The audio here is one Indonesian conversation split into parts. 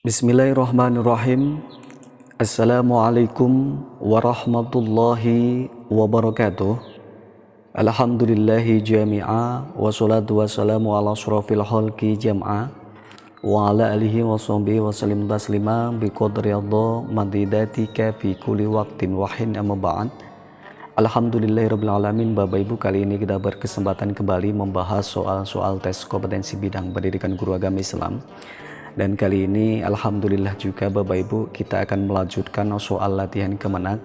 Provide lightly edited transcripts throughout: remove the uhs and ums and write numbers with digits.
Bismillahirrahmanirrahim. Assalamualaikum warahmatullahi wabarakatuh. Alhamdulillahi jami'a wassalatu wassalamu ala asyrafil khalqi jam'a wa ala alihi wa sahbihi wa sallim taslima biqadri Allah madidatika fi kulli waqtin wahin amma ba'd. Alhamdulillahirabbil alamin. Bapak Ibu, kali ini kita berkesempatan kembali membahas soal-soal tes kompetensi bidang pendidikan guru agama Islam. Dan kali ini alhamdulillah juga Bapak Ibu, kita akan melanjutkan soal latihan kemenak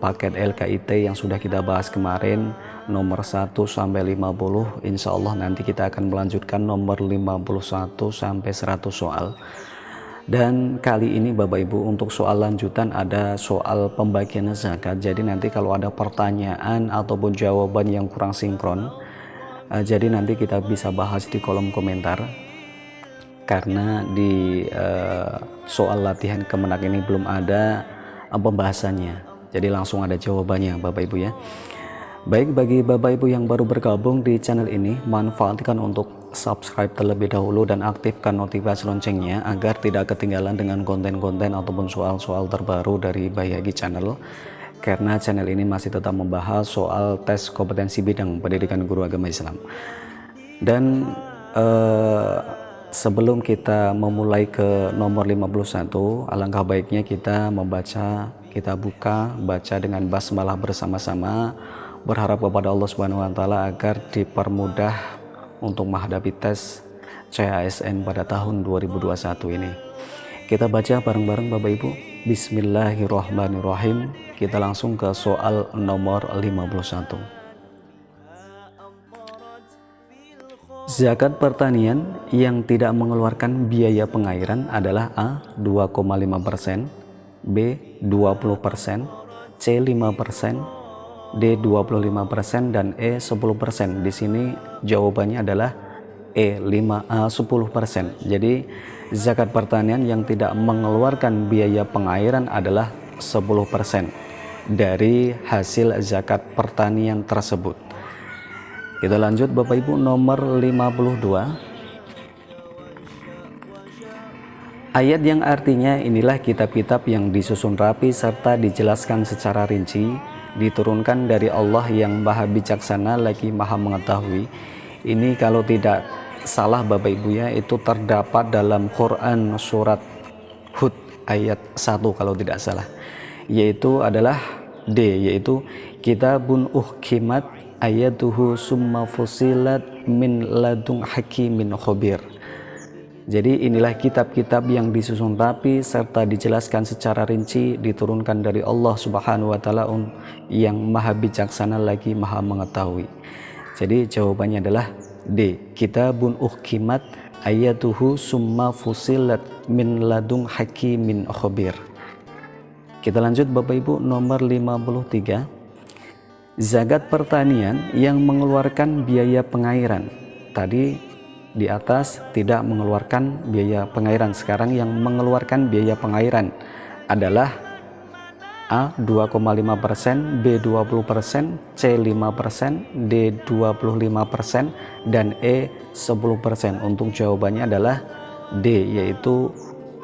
paket LKIT yang sudah kita bahas kemarin nomor 1 sampai 50. Insya Allah nanti kita akan melanjutkan nomor 51 sampai 100 soal. Dan kali ini Bapak Ibu, untuk soal lanjutan ada soal pembagian zakat. Jadi nanti kalau ada pertanyaan ataupun jawaban yang kurang sinkron, jadi nanti kita bisa bahas di kolom komentar. Karena di soal latihan kemenak ini belum ada pembahasannya, jadi langsung ada jawabannya Bapak Ibu ya. Baik, bagi Bapak Ibu yang baru bergabung di channel ini, manfaatkan untuk subscribe terlebih dahulu dan aktifkan notifikasi loncengnya agar tidak ketinggalan dengan konten-konten ataupun soal-soal terbaru dari Bayagi Channel. Karena channel ini masih tetap membahas soal tes kompetensi bidang pendidikan guru agama Islam. Dan sebelum kita memulai ke nomor 51, alangkah baiknya kita baca dengan basmalah bersama-sama, berharap kepada Allah Subhanahu wa taala agar dipermudah untuk menghadapi tes CASN pada tahun 2021 ini. Kita baca bareng-bareng Bapak Ibu. Bismillahirrahmanirrahim. Kita langsung ke soal nomor 51. Zakat pertanian yang tidak mengeluarkan biaya pengairan adalah A. 2,5%, B. 20%, C. 5%, D. 25%, dan E. 10%. Di sini jawabannya adalah E. 10%. Jadi zakat pertanian yang tidak mengeluarkan biaya pengairan adalah 10% dari hasil zakat pertanian tersebut. Kita lanjut Bapak Ibu, nomor 52. Ayat yang artinya inilah kitab-kitab yang disusun rapi serta dijelaskan secara rinci, diturunkan dari Allah yang Maha Bijaksana lagi Maha Mengetahui. Ini kalau tidak salah Bapak Ibu ya, itu terdapat dalam Quran surat Hud ayat 1 kalau tidak salah. Yaitu adalah D, yaitu kitabun uhkimat ayatuhu summa fusilat min ladung hakimin khobir. Jadi inilah kitab-kitab yang disusun rapi serta dijelaskan secara rinci, diturunkan dari Allah Subhanahu wa taala yang Maha Bijaksana lagi Maha Mengetahui. Jadi jawabannya adalah D, kitabun uhkimat ayatuhu summa fusilat min ladung hakimin khobir. Kita lanjut Bapak Ibu, nomor 53. Zakat pertanian yang mengeluarkan biaya pengairan. Tadi di atas tidak mengeluarkan biaya pengairan, sekarang yang mengeluarkan biaya pengairan adalah A. 2,5%, B. 20%, C. 5%, D. 25%, dan E. 10%. Untuk jawabannya adalah D, yaitu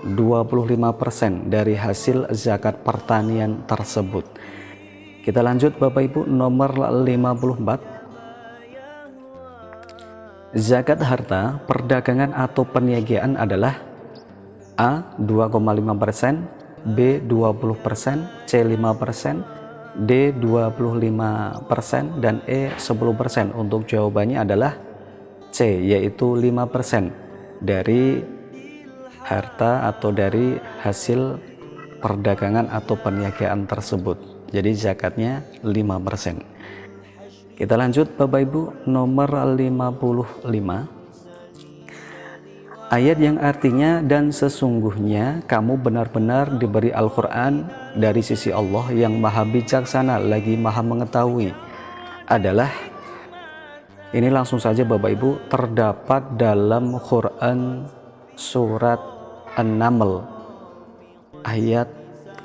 25% dari hasil zakat pertanian tersebut. Kita lanjut Bapak Ibu, nomor 54. Zakat harta, perdagangan atau perniagaan adalah A. 2,5%, B. 20%, C. 5%, D. 25%, dan E. 10%. Untuk jawabannya adalah C, yaitu 5% dari harta atau dari hasil perdagangan atau perniagaan tersebut. Jadi zakatnya 5%. Kita lanjut Bapak Ibu, nomor 55. Ayat yang artinya dan sesungguhnya kamu benar-benar diberi Al-Quran dari sisi Allah yang Maha Bijaksana lagi Maha Mengetahui adalah, ini langsung saja Bapak Ibu, terdapat dalam Quran surat An-Naml ayat,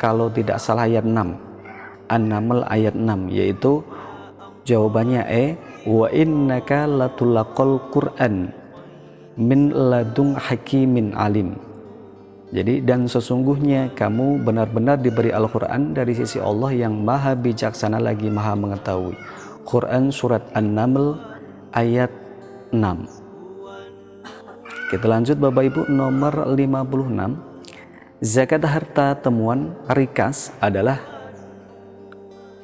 kalau tidak salah ayat 6. An-Naml ayat 6, yaitu jawabannya E. Wa innaka latulaqal Qur'an min ladung hakimin alim. Jadi dan sesungguhnya kamu benar-benar diberi Al-Quran dari sisi Allah yang maha bijaksana lagi maha mengetahui. Quran surat An-Naml ayat 6. Kita lanjut Bapak Ibu, nomor 56. Zakat harta temuan rikas adalah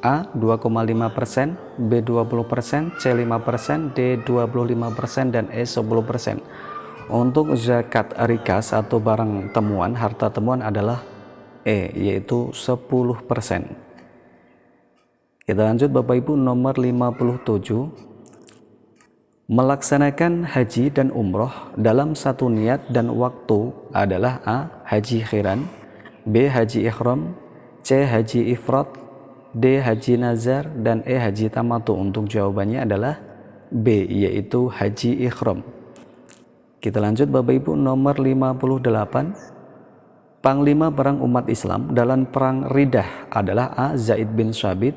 A 2,5%, B 20%, C 5%, D 25%, dan E 10%. Untuk zakat rikas atau barang temuan, harta temuan adalah E, yaitu 10%. Kita lanjut Bapak Ibu, nomor 57. Melaksanakan haji dan umroh dalam satu niat dan waktu adalah A. Haji khiran, B. Haji ikhram, C. Haji ifrat, D. Haji nazar, dan E. Haji tamatu. Untuk jawabannya adalah B, yaitu haji ikhram. Kita lanjut Bapak Ibu, nomor 58. Panglima perang umat Islam dalam perang Riddah adalah A. Zaid bin Sabit,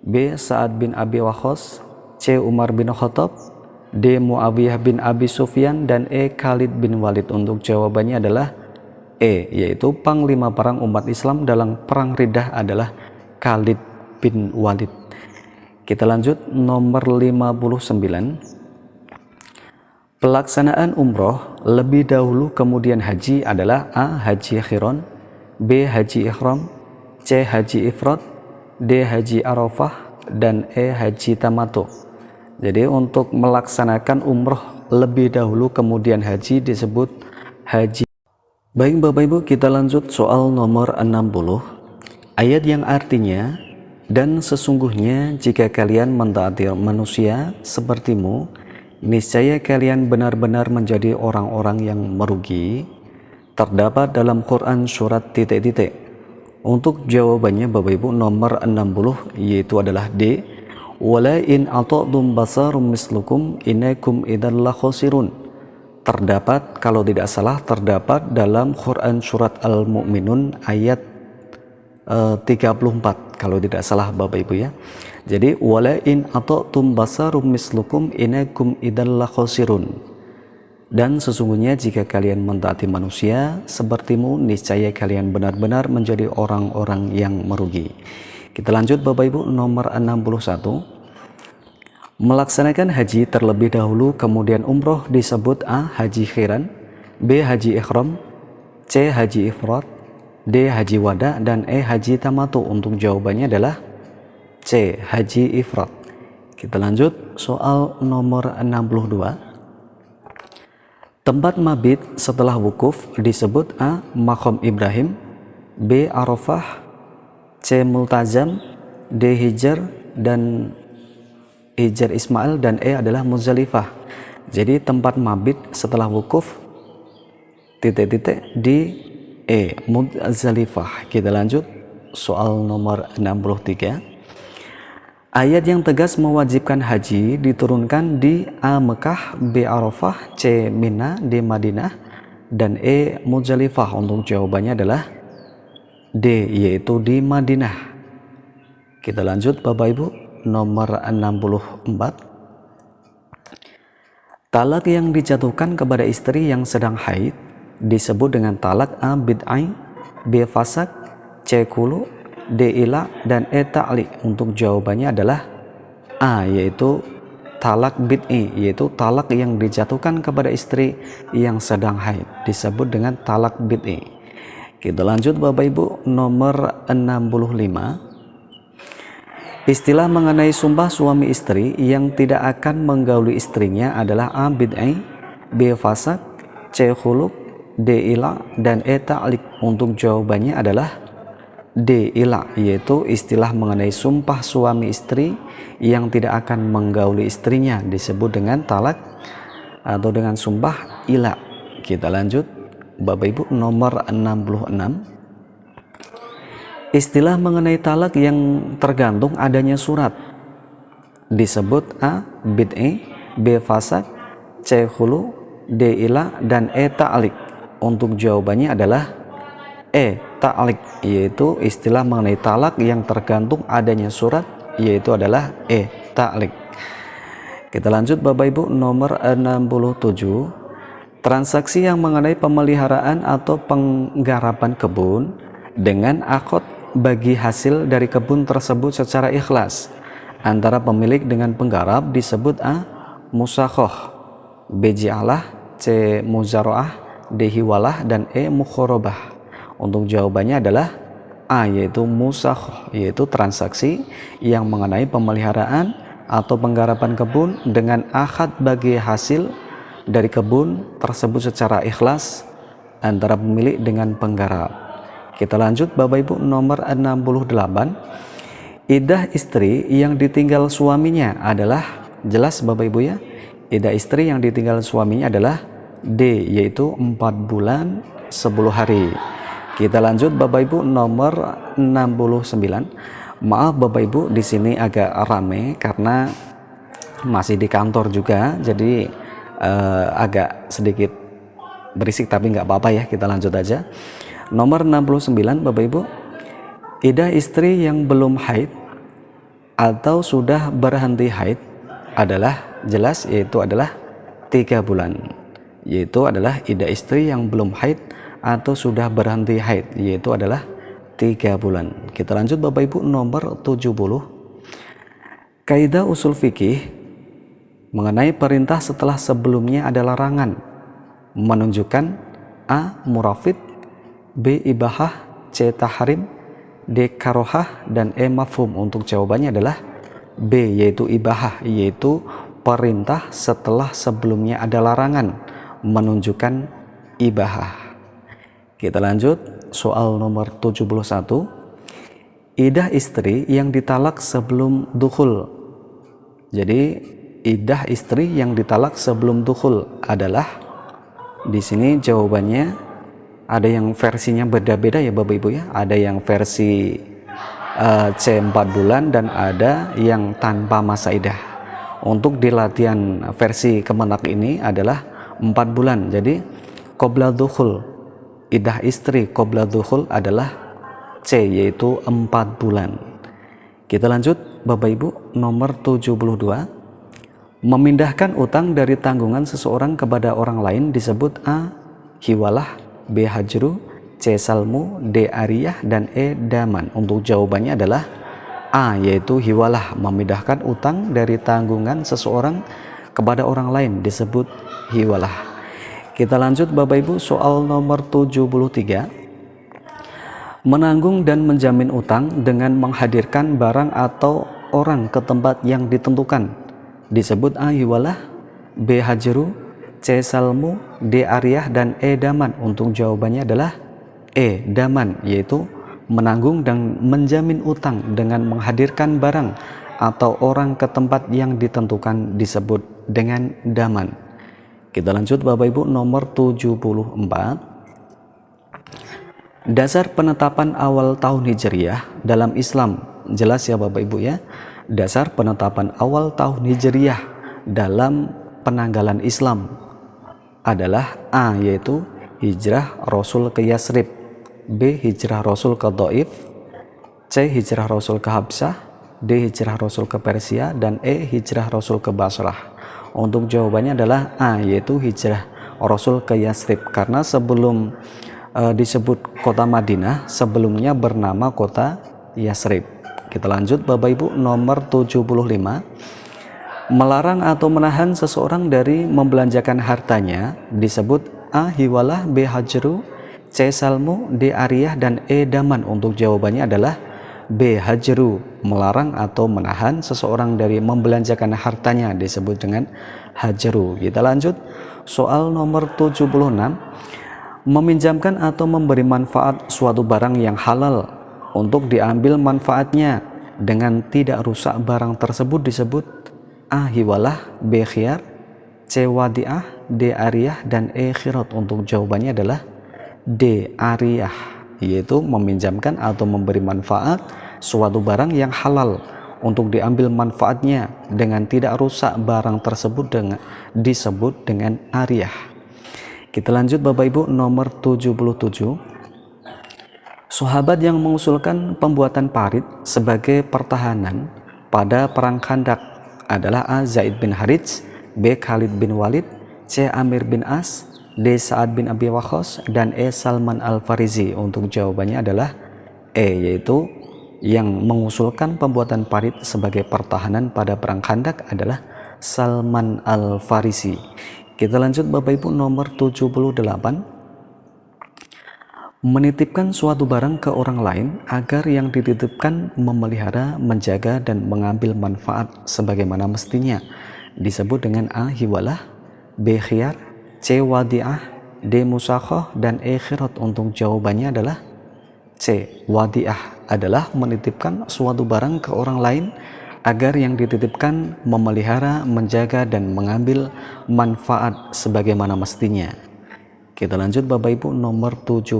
B. Sa'ad bin Abi Waqqas, C. Umar bin Khattab, D. Muawiyah bin Abi Sufyan, dan E. Khalid bin Walid. Untuk jawabannya adalah E, yaitu panglima perang umat Islam dalam perang Riddah adalah Khalid bin Walid. Kita lanjut nomor 59. Pelaksanaan umroh lebih dahulu kemudian haji adalah A. Haji khiron, B. Haji ikhram, C. Haji ifrat, D. Haji arafah, dan E. Haji tamatu. Jadi untuk melaksanakan umroh lebih dahulu kemudian haji disebut haji. Baik Bapak Ibu, kita lanjut soal nomor 60. Ayat yang artinya, dan sesungguhnya jika kalian mentaati manusia sepertimu, niscaya kalian benar-benar menjadi orang-orang yang merugi, terdapat dalam Quran surat titik-titik. Untuk jawabannya Bapak Ibu, nomor 60 yaitu adalah D. Wala in ata'tum basarum mislukum innakum idzal khasirun. Terdapat, kalau tidak salah, terdapat dalam Quran surat Al-Mu'minun ayat 34 kalau tidak salah Bapak Ibu ya. Jadi wala in ata'tum basarum mislukum innakum idzal khasirun. Dan sesungguhnya jika kalian mentaati manusia sepertimu, niscaya kalian benar-benar menjadi orang-orang yang merugi. Kita lanjut Bapak Ibu, nomor 61. Melaksanakan haji terlebih dahulu kemudian umroh disebut A. Haji khiran, B. Haji ikhram, C. Haji ifrat, D. Haji wada, dan E. Haji tamatu. Untuk jawabannya adalah C. Haji ifrat. Kita lanjut soal nomor 62. Tempat mabit setelah wukuf disebut A. Maqam Ibrahim, B. Arafah, C. Multazam, D. Hijr, dan Hijr Ismail, dan E adalah Muzdalifah. Jadi tempat mabit setelah wukuf titik-titik di E, Muzdalifah. Kita lanjut soal nomor 63. Ayat yang tegas mewajibkan haji diturunkan di A. Mekah, B. Arafah, C. Mina, D. Madinah, dan E. Muzdalifah. Untuk jawabannya adalah D, yaitu di Madinah. Kita lanjut Bapak Ibu, nomor 64. Talak yang dijatuhkan kepada istri yang sedang haid disebut dengan talak A. Bid'ai, B. Fasak, C. Kulu, D. Ila, dan E. Ta'liq. Untuk jawabannya adalah A, yaitu talak bid'i, yaitu talak yang dijatuhkan kepada istri yang sedang haid disebut dengan talak bid'i. Kita lanjut Bapak Ibu, nomor 65. Istilah mengenai sumpah suami istri yang tidak akan menggauli istrinya adalah A. Bid'i, B. Fasak, C. Khuluk, D. Ila, dan E. Ta'liq. Untuk jawabannya adalah D. Ila, yaitu istilah mengenai sumpah suami istri yang tidak akan menggauli istrinya disebut dengan talak atau dengan sumpah ila. Kita lanjut Bapak Ibu, nomor 66. Istilah mengenai talak yang tergantung adanya surat disebut A. Bid'i, B. Fasak, C. Khulu, D. Ila, dan E. Ta'liq. Untuk jawabannya adalah E. Ta'liq, yaitu istilah mengenai talak yang tergantung adanya surat, yaitu adalah E. Ta'liq. Kita lanjut Bapak Ibu, nomor 67. transaksi yang mengenai pemeliharaan atau penggarapan kebun dengan akad bagi hasil dari kebun tersebut secara ikhlas antara pemilik dengan penggarap disebut a. musakhoh, b. ji'alah, c. muzaroah, d. hiwalah, dan e. mukhorobah. Untuk jawabannya adalah a, yaitu musakhoh, yaitu transaksi yang mengenai pemeliharaan atau penggarapan kebun dengan akad bagi hasil dari kebun tersebut secara ikhlas antara pemilik dengan penggarap. Kita lanjut Bapak Ibu, nomor 68. Iddah istri yang ditinggal suaminya adalah, jelas Bapak Ibu ya, iddah istri yang ditinggal suaminya adalah D, yaitu 4 bulan 10 hari. Kita lanjut Bapak Ibu, nomor 69. Maaf Bapak Ibu, di sini agak rame karena masih di kantor juga, jadi agak sedikit berisik, tapi nggak apa-apa ya, kita lanjut aja. Nomor 69 Bapak Ibu, iddah istri yang belum haid atau sudah berhenti haid adalah, jelas, yaitu adalah 3 bulan, yaitu adalah iddah istri yang belum haid atau sudah berhenti haid, yaitu adalah 3 bulan. Kita lanjut Bapak Ibu, nomor 70. Kaidah usul fikih mengenai perintah setelah sebelumnya ada larangan menunjukkan a. murafid, b. ibahah, c. tahrim, D. karohah, dan E. mafhum. Untuk jawabannya adalah B, yaitu ibahah, yaitu perintah setelah sebelumnya ada larangan menunjukkan ibahah. Kita lanjut soal nomor 71. Iddah istri yang ditalak sebelum dukhul. Jadi iddah istri yang ditalak sebelum dukhul adalah, di sini jawabannya ada yang versinya beda-beda ya Bapak Ibu ya. Ada yang versi C 4 bulan dan ada yang tanpa masa iddah. Untuk di latihan versi Kemenak ini adalah 4 bulan. Jadi qabla dukhul, iddah istri qabla dukhul adalah C, yaitu 4 bulan. Kita lanjut Bapak Ibu, nomor 72. Memindahkan utang dari tanggungan seseorang kepada orang lain disebut a. hiwalah, B. hajru, C. salmu, D. ariyah, dan E. daman. Untuk jawabannya adalah A, yaitu hiwalah, memindahkan utang dari tanggungan seseorang kepada orang lain disebut hiwalah. Kita lanjut Bapak Ibu, soal nomor 73. Menanggung dan menjamin utang dengan menghadirkan barang atau orang ke tempat yang ditentukan disebut A. hiwalah, B. hajru, C. salmu, D. ariyah, dan E. daman. Untuk jawabannya adalah E. daman, yaitu menanggung dan menjamin utang dengan menghadirkan barang atau orang ke tempat yang ditentukan disebut dengan daman. Kita lanjut Bapak Ibu, nomor 74. Dasar penetapan awal tahun Hijriyah dalam Islam, jelas ya Bapak Ibu ya. Dasar penetapan awal tahun Hijriyah dalam penanggalan Islam adalah A, yaitu hijrah Rasul ke Yasrib, B. hijrah Rasul ke Taif, C. hijrah Rasul ke Habsah, D. hijrah Rasul ke Persia, dan E. hijrah Rasul ke Basrah. Untuk jawabannya adalah A, yaitu hijrah Rasul ke Yasrib, karena sebelum disebut kota Madinah sebelumnya bernama kota Yasrib. Kita lanjut Bapak Ibu, nomor 75. Melarang atau menahan seseorang dari membelanjakan hartanya disebut A. hiwalah, B. hajru, C. salmu, D. ariyah, dan E. daman. Untuk jawabannya adalah B. hajru, melarang atau menahan seseorang dari membelanjakan hartanya disebut dengan hajru. Kita lanjut soal nomor 76. Meminjamkan atau memberi manfaat suatu barang yang halal untuk diambil manfaatnya dengan tidak rusak barang tersebut disebut A. hiwalah, B. khiyar, C. wadi'ah, D. ariyah, dan E. khirat. Untuk jawabannya adalah D. ariyah, yaitu meminjamkan atau memberi manfaat suatu barang yang halal untuk diambil manfaatnya dengan tidak rusak barang tersebut disebut dengan ariyah. Kita lanjut Bapak Ibu, nomor 77. Sahabat yang mengusulkan pembuatan parit sebagai pertahanan pada perang Khandaq adalah A. Zaid bin Harits, B. Khalid bin Walid, C. Amir bin As, D. Sa'ad bin Abi Waqqas, dan E. Salman Al-Farisi. Untuk jawabannya adalah E, yaitu yang mengusulkan pembuatan parit sebagai pertahanan pada perang Khandak adalah Salman Al-Farisi. Kita lanjut Bapak Ibu, nomor 78. Menitipkan suatu barang ke orang lain agar yang dititipkan memelihara, menjaga, dan mengambil manfaat sebagaimana mestinya disebut dengan A. Hiwalah, B. Khiyar, C. Wadi'ah, D. Musakhoh, dan E. Khirat. Untuk jawabannya adalah C. Wadi'ah adalah menitipkan suatu barang ke orang lain agar yang dititipkan memelihara, menjaga, dan mengambil manfaat sebagaimana mestinya. Kita lanjut Bapak Ibu, nomor 79.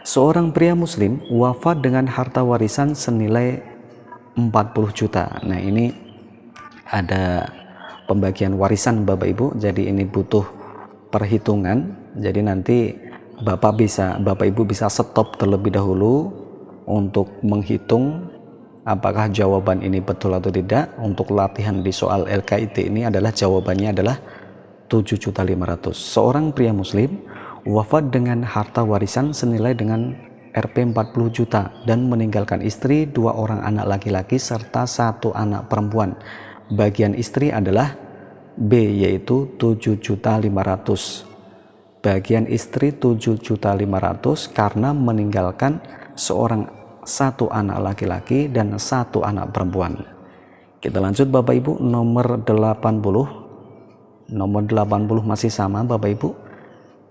Seorang pria muslim wafat dengan harta warisan senilai 40 juta. Nah, ini ada pembagian warisan Bapak Ibu, jadi ini butuh perhitungan. Jadi nanti Bapak Ibu bisa stop terlebih dahulu untuk menghitung apakah jawaban ini betul atau tidak. Untuk latihan di soal LKIT ini adalah jawabannya adalah 7.500.000. Seorang pria muslim wafat dengan harta warisan senilai dengan Rp 40 juta dan meninggalkan istri, 2 orang anak laki-laki serta 1 anak perempuan. Bagian istri adalah B, yaitu 7.500.000. Bagian istri 7.500.000 karena meninggalkan 1 anak laki-laki dan 1 anak perempuan. Kita lanjut Bapak Ibu, nomor 80. Nomor 80 masih sama Bapak Ibu.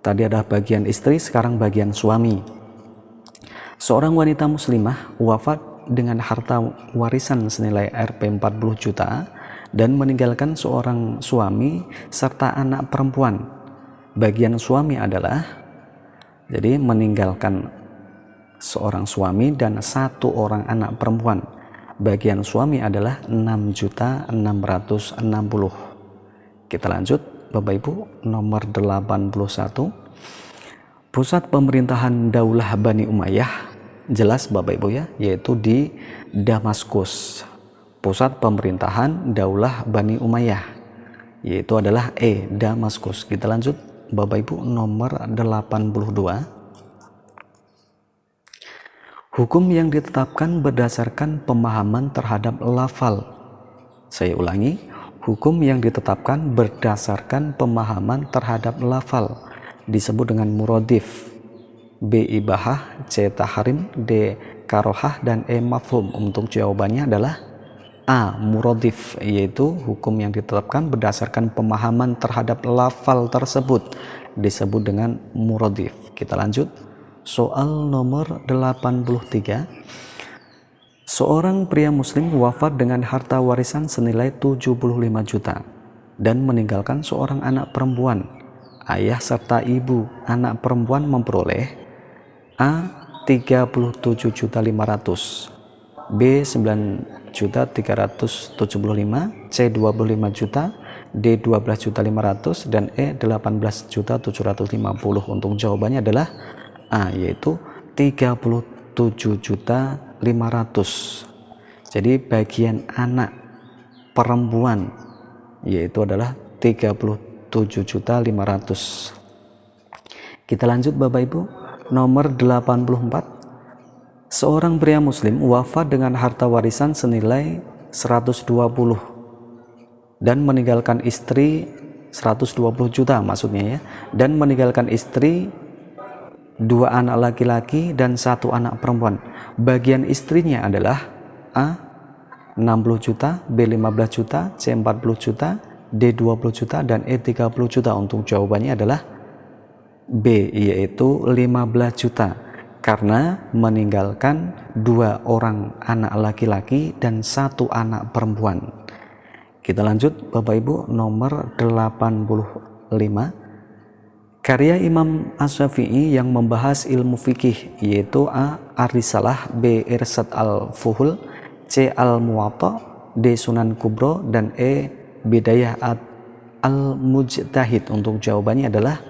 Tadi ada bagian istri, sekarang bagian suami. Seorang wanita muslimah wafat dengan harta warisan senilai Rp 40 juta dan meninggalkan seorang suami serta anak perempuan. Bagian suami adalah, jadi meninggalkan seorang suami dan 1 orang anak perempuan. Bagian suami adalah 6.660.000. Kita lanjut Bapak Ibu, nomor 81. Pusat pemerintahan Daulah Bani Umayyah, jelas Bapak Ibu ya, yaitu di Damaskus. Pusat pemerintahan Daulah Bani Umayyah yaitu adalah E, Damaskus. Kita lanjut Bapak Ibu, nomor 82. Hukum yang ditetapkan berdasarkan pemahaman terhadap lafal. Saya ulangi, hukum yang ditetapkan berdasarkan pemahaman terhadap lafal disebut dengan muradif. B. Ibahah, C. Tahrim, D. Karohah, dan E. Mafhum. Untuk jawabannya adalah A. Muradif, yaitu hukum yang ditetapkan berdasarkan pemahaman terhadap lafal tersebut disebut dengan muradif. Kita lanjut soal nomor 83. Seorang pria muslim wafat dengan harta warisan senilai 75 juta dan meninggalkan seorang anak perempuan. Ayah serta ibu anak perempuan memperoleh A. 37.500.000, B. 9.375.000, C. 25 juta, D. 12.500.000, dan E. 18.750.000. Untuk jawabannya adalah A, yaitu 37.500.000. Jadi bagian anak perempuan yaitu adalah 37.500.000. Kita lanjut Bapak Ibu, nomor 84. Seorang pria muslim wafat dengan harta warisan senilai 120 dan meninggalkan istri 120 juta maksudnya ya, dan meninggalkan istri 2 anak laki-laki dan 1 anak perempuan. Bagian istrinya adalah A. 60 juta, B. 15 juta, C. 40 juta, D. 20 juta, dan E. 30 juta. Untuk jawabannya adalah B, yaitu 15 juta karena meninggalkan 2 orang anak laki-laki dan 1 anak perempuan. Kita lanjut Bapak Ibu, nomor 85. Karya Imam Asy-Syafi'i yang membahas ilmu fikih yaitu A. Ar-Risalah, B. Irsad al-Fuhul, C. Al-Muwatta, D. Sunan Kubro, dan E. Bidayah al-Mujtahid. Untuk jawabannya adalah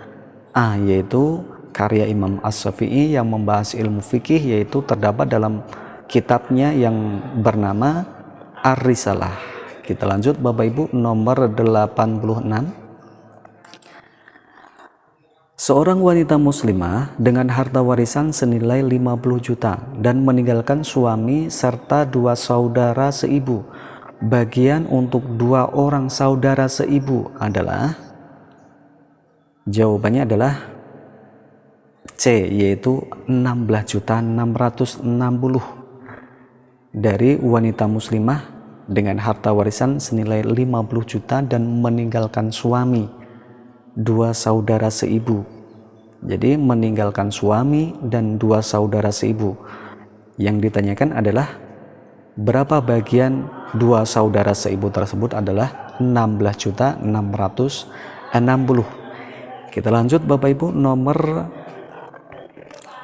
A, yaitu karya Imam Asy-Syafi'i yang membahas ilmu fikih, yaitu terdapat dalam kitabnya yang bernama Ar-Risalah. Kita lanjut Bapak Ibu, nomor 86. Seorang wanita muslimah dengan harta warisan senilai 50 juta dan meninggalkan suami serta 2 saudara seibu. Bagian untuk 2 orang saudara seibu adalah, jawabannya adalah C, yaitu 16.660 dari wanita muslimah dengan harta warisan senilai 50 juta dan meninggalkan suami 2 saudara seibu. Jadi meninggalkan suami dan 2 saudara seibu. Yang ditanyakan adalah berapa bagian 2 saudara seibu tersebut adalah 16.660. Kita lanjut Bapak Ibu, nomor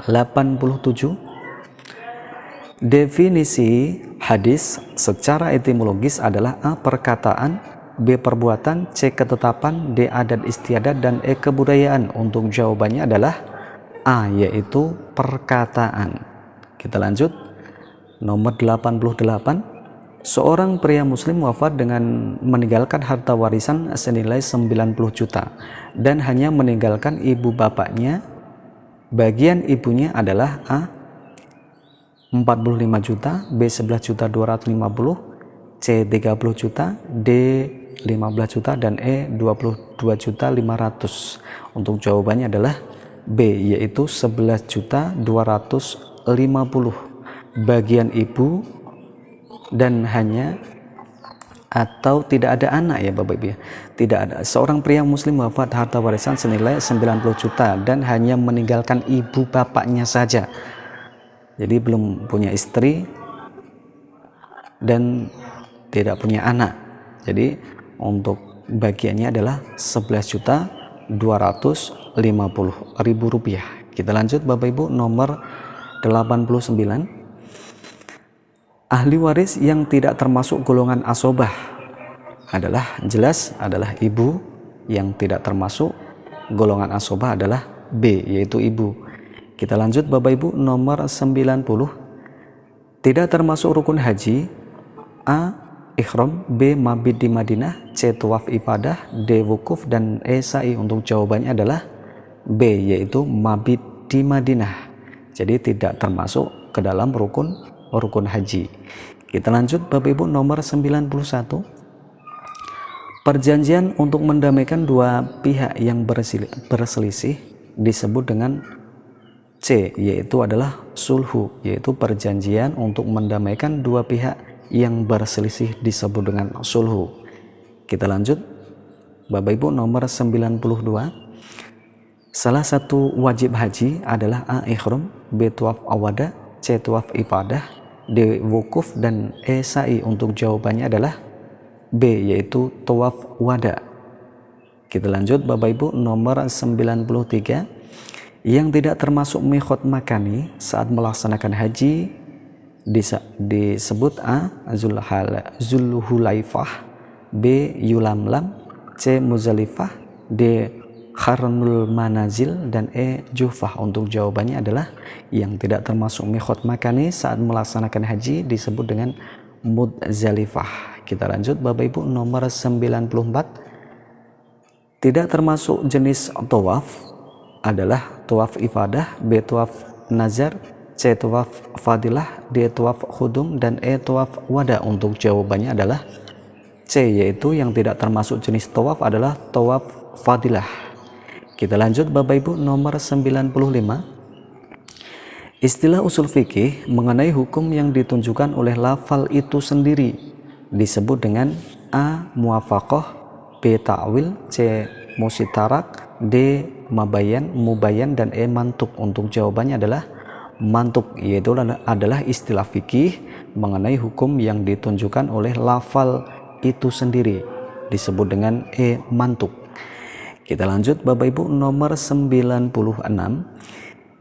87. Definisi hadis secara etimologis adalah A. Perkataan, B. Perbuatan, C. Ketetapan, D. Adat istiadat, dan E. Kebudayaan. Untuk jawabannya adalah A, yaitu perkataan. Kita lanjut, nomor 88. Seorang pria muslim wafat dengan meninggalkan harta warisan senilai 90 juta dan hanya meninggalkan ibu bapaknya. Bagian ibunya adalah A. 45 juta, B. 11.250, C. 30 juta, D. 15 juta, dan E. 22.500. Untuk jawabannya adalah B, yaitu 11.250. Bagian ibu dan hanya atau tidak ada anak ya Bapak Ibu ya. Tidak ada. Seorang pria muslim wafat harta warisan senilai 90 juta dan hanya meninggalkan ibu bapaknya saja. Jadi belum punya istri dan tidak punya anak. Jadi untuk bagiannya adalah 11.250.000 rupiah. Kita lanjut Bapak Ibu, nomor 89. Ahli waris yang tidak termasuk golongan asobah adalah jelas adalah ibu. Yang tidak termasuk golongan asobah adalah B, yaitu ibu. Kita lanjut Bapak Ibu, nomor 90. Tidak termasuk rukun haji: A. Ihram, B. Mabit di Madinah, C. Tawaf ifadah, D. Wukuf, dan E. Sa'i. Untuk jawabannya adalah B, yaitu mabit di Madinah. Jadi tidak termasuk ke dalam rukun haji. Kita lanjut Bapak Ibu, nomor 91. Perjanjian untuk mendamaikan 2 pihak yang berselisih disebut dengan C, yaitu adalah sulhu, yaitu perjanjian untuk mendamaikan 2 pihak yang berselisih disebut dengan sulhu. Kita lanjut Bapak Ibu, nomor 92. Salah satu wajib haji adalah A. Ihram, B. Tawaf awada, C. Tawaf ifadah, D. Wukuf, dan E. Sa'i. Untuk jawabannya adalah B, yaitu tawaf wada. Kita lanjut Bapak Ibu, nomor 93. Yang tidak termasuk miqat makani saat melaksanakan haji disebut A. Zulhulaifah, B. Yulamlam, C. Muzdalifah, D. Qarnul Manazil, dan E. Juhfah. Untuk jawabannya adalah yang tidak termasuk miqat makani saat melaksanakan haji disebut dengan Muzdalifah. Kita lanjut Bapak Ibu, nomor 94. Tidak termasuk jenis tawaf adalah tawaf ifadah, B. Tawaf nazar, C. Tawaf fadilah, D. Tawaf khudum, dan E. Tawaf wada. Untuk jawabannya adalah C, yaitu yang tidak termasuk jenis tawaf adalah tawaf fadilah. Kita lanjut Bapak Ibu, nomor 95. Istilah usul fikih mengenai hukum yang ditunjukkan oleh lafal itu sendiri disebut dengan A. Muwafaqah, B. Ta'wil, C. Musitarak, D. Mubayan, dan E. Mantuk. Untuk jawabannya adalah mantuk, yaitu adalah istilah fikih mengenai hukum yang ditunjukkan oleh lafal itu sendiri disebut dengan E. Mantuk. Kita lanjut Bapak Ibu, nomor 96.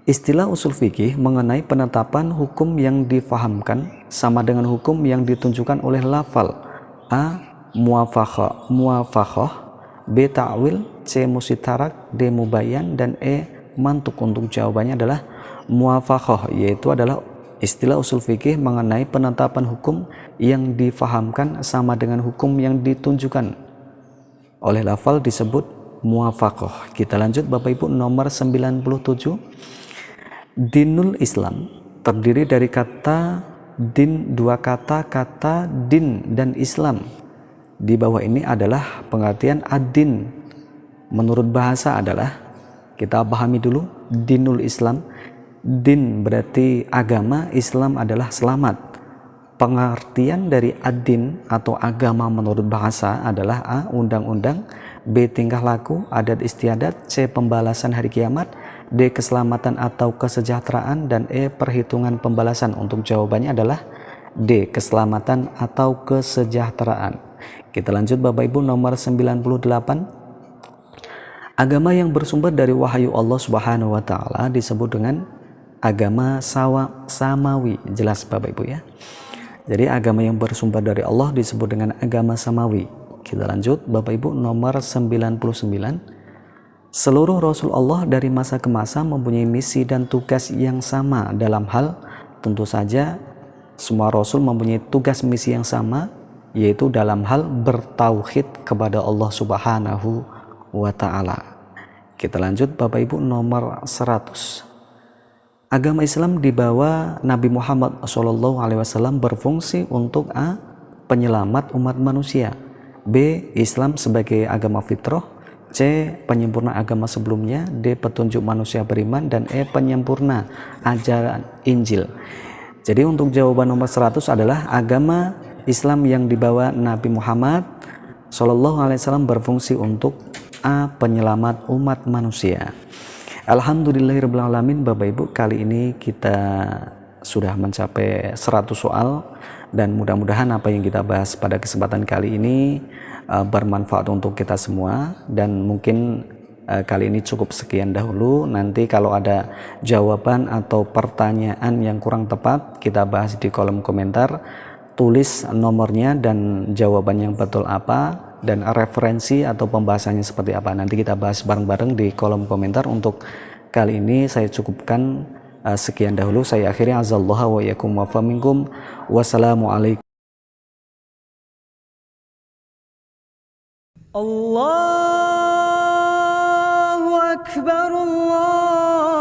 Istilah usul fikih mengenai penetapan hukum yang difahamkan sama dengan hukum yang ditunjukkan oleh lafal: A. Muwafaqah, B. Ta'wil, C. Musitarak, D. Mubayan, dan E. Mantuk. Untuk jawabannya adalah muwafaqah, yaitu adalah istilah usul fikih mengenai penetapan hukum yang difahamkan sama dengan hukum yang ditunjukkan oleh lafal disebut muwafaqah. Kita lanjut Bapak Ibu, nomor 97. Dinul Islam terdiri dari kata din, dua kata, kata din dan Islam. Di bawah ini adalah pengertian ad-din. Menurut bahasa adalah, kita pahami dulu, dinul Islam. Din berarti agama, Islam adalah selamat. Pengertian dari ad-din atau agama menurut bahasa adalah A. undang-undang, B. tingkah laku, adat istiadat, C. pembalasan hari kiamat, D. keselamatan atau kesejahteraan, dan E. perhitungan pembalasan. Untuk jawabannya adalah D. keselamatan atau kesejahteraan. Kita lanjut Bapak Ibu, nomor 98. Agama yang bersumber dari wahyu Allah Subhanahu wa taala disebut dengan agama samawi. Jelas Bapak Ibu ya. Jadi agama yang bersumber dari Allah disebut dengan agama samawi. Kita lanjut Bapak Ibu, nomor 99. Seluruh Rasul Allah dari masa ke masa mempunyai misi dan tugas yang sama dalam hal, tentu saja semua Rasul mempunyai tugas misi yang sama, yaitu dalam hal bertauhid kepada Allah Subhanahu wa ta'ala. Kita lanjut Bapak Ibu, nomor 100. Agama Islam di bawah Nabi Muhammad SAW berfungsi untuk A. penyelamat umat manusia, B. Islam sebagai agama fitrah, C. penyempurna agama sebelumnya, D. petunjuk manusia beriman, dan E. penyempurna ajaran Injil. Jadi untuk jawaban nomor 100 adalah agama Islam yang dibawa Nabi Muhammad SAW berfungsi untuk A. penyelamat umat manusia. Alhamdulillahirrahmanirrahim Bapak Ibu, kali ini kita sudah mencapai 100 soal, dan mudah-mudahan apa yang kita bahas pada kesempatan kali ini bermanfaat untuk kita semua. Dan mungkin kali ini cukup sekian dahulu. Nanti kalau ada jawaban atau pertanyaan yang kurang tepat, kita bahas di kolom komentar. Tulis nomornya dan jawaban yang betul apa, dan referensi atau pembahasannya seperti apa. Nanti kita bahas bareng-bareng di kolom komentar. Untuk kali ini saya cukupkan sekian dahulu. Saya akhiri, azallahu wa yakum wa faminkum. Wassalamualaikum. Allahu Akbar, Allah.